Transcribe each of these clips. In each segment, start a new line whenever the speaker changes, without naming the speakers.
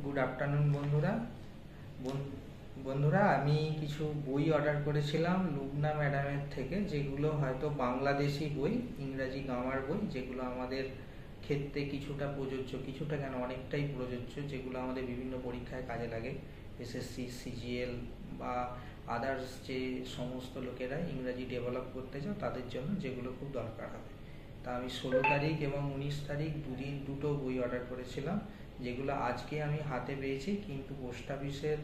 Good afternoon বন্ধুরা, আমি কিছু বই অর্ডার করেছিলাম লুবনা ম্যাডামের থেকে, যেগুলো হয়তো বাংলাদেশি বই, ইংরাজি গ্রামার বই, যেগুলো আমাদের ক্ষেত্রে কিছুটা প্রযোজ্য, কিছুটা কেন অনেকটাই প্রযোজ্য, যেগুলো আমাদের বিভিন্ন পরীক্ষায় কাজে লাগে। এসএসসি, সিজিএল বা আদার্স যে সমস্ত লোকেরা ইংরাজি ডেভেলপ করতে চাও তাদের জন্য যেগুলো খুব দরকার হবে। তা আমি 16 তারিখ এবং 19 তারিখ দুটো বই অর্ডার করেছিলাম, যেগুলো আজকে আমি হাতে পেয়েছি, কিন্তু পোস্ট অফিসের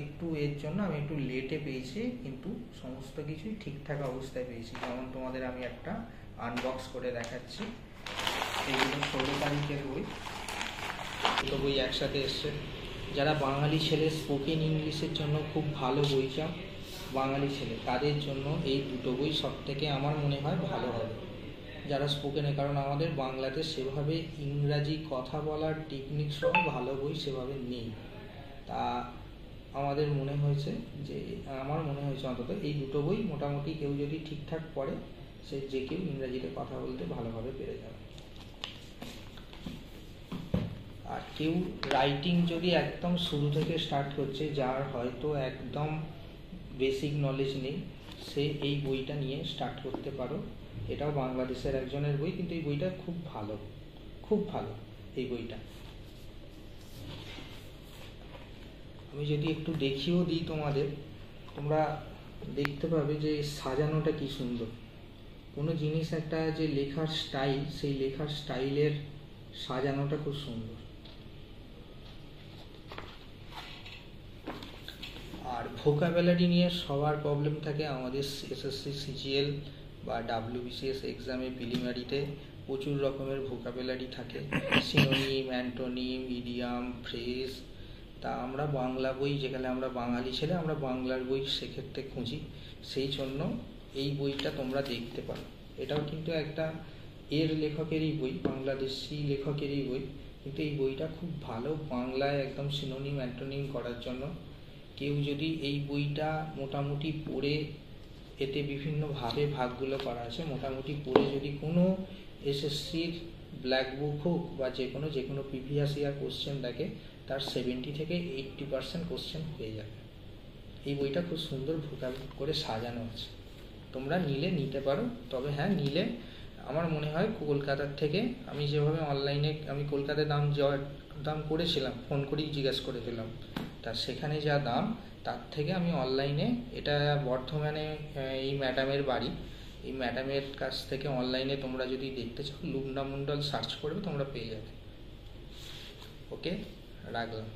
একটু এর জন্য আমি একটু লেটে পেয়েছি, কিন্তু সমস্ত কিছুই ঠিকঠাক অবস্থায় পেয়েছি। যেমন তোমাদের আমি একটা আনবক্স করে দেখাচ্ছি। এইগুলো 16 তারিখের বই, দুটো বই একসাথে এসছে। যারা বাঙালি ছেলে স্পোকেন ইংলিশের জন্য খুব ভালো বই চাও, বাঙালি ছেলে, তাদের জন্য এই দুটো বই সব থেকে আমার মনে হয় ভালো হবে। যারা স্পোকেনে, কারণ আমাদের বাংলাতে সেভাবে ইংরাজি কথা বলার টেকনিক সহ ভালো বই সেভাবে নেই। তা আমার মনে হয়েছে অন্তত এই দুটো বই মোটামুটি কেউ যদি ঠিকঠাক পড়ে, যে কেউ ইংরাজিতে কথা বলতে ভালোভাবে পেরে যাবে। আর কেউ রাইটিং যদি একদম শুরু থেকে স্টার্ট করছে, যার হয়তো একদম বেসিক নলেজ নেই, সে এই বইটা নিয়ে স্টার্ট করতে পারো। এটাও বাংলাদেশের একজনের বই, কিন্তু এই বইটা খুব ভালো এই বইটা। আমি যদি একটু দেখিয়েও দিই তোমাদের, তোমরা দেখতে পাবে যে সাজানোটা কি সুন্দর। কোনো জিনিস একটা যে লেখার স্টাইল, সেই লেখার স্টাইলের সাজানোটা খুব সুন্দর। আর ভোকাবুলারি নিয়ে সবার প্রবলেম থাকে, আমাদের এসএসসি, সিজিএল বা ডাব্লিউবিসিএস এক্সামে প্রিলিমিনারিতে প্রচুর রকমের ভোকাবুলারি থাকে, সিনোনিম, অ্যান্টোনিম, ইডিয়াম, ফ্রেজ। তা আমরা বাংলা বই, যেখানে আমরা বাঙালি ছেলে, আমরা বাংলার বই সেক্ষেত্রে খুঁজি। সেই জন্য এই বইটা তোমরা দেখতে পারো। এটাও কিন্তু একটা লেখকেরই বই, বাংলাদেশি লেখকেরই বই, কিন্তু এই বইটা খুব ভালো বাংলায় একদম সিনোনিম, অ্যান্টোনিম করার জন্য। কেউ যদি এই বইটা মোটামুটি পড়ে, এতে বিভিন্নভাবে ভাগগুলো করা আছে, মোটামুটি পড়ে যদি কোনো এসএসসির ব্ল্যাক বুক হোক বা যে কোনো প্রিভিয়াস ইয়ার কোশ্চেন দেখে, তার 70 থেকে 80% কোশ্চেন হয়ে যাবে। এই বইটা খুব সুন্দর ভোকাব করে সাজানো আছে, তোমরা নিতে পারো। তবে হ্যাঁ, নিলে আমার মনে হয় কলকাতার থেকে, আমি যেভাবে অনলাইনে আমি কলকাতায় দাম করেছিলাম, ফোন করেই জিজ্ঞাসা করেছিলাম, তা সেখানে যা দাম, তার থেকে আমি অনলাইনে, এটা বর্ধমানে এই ম্যাডামের বাড়ি, এই ম্যাডামের কাছ থেকে অনলাইনে তোমরা যদি দেখতে চাও, লুবনা মণ্ডল সার্চ করবে, তোমরা পেয়ে যাবে। ওকে, রাখলাম।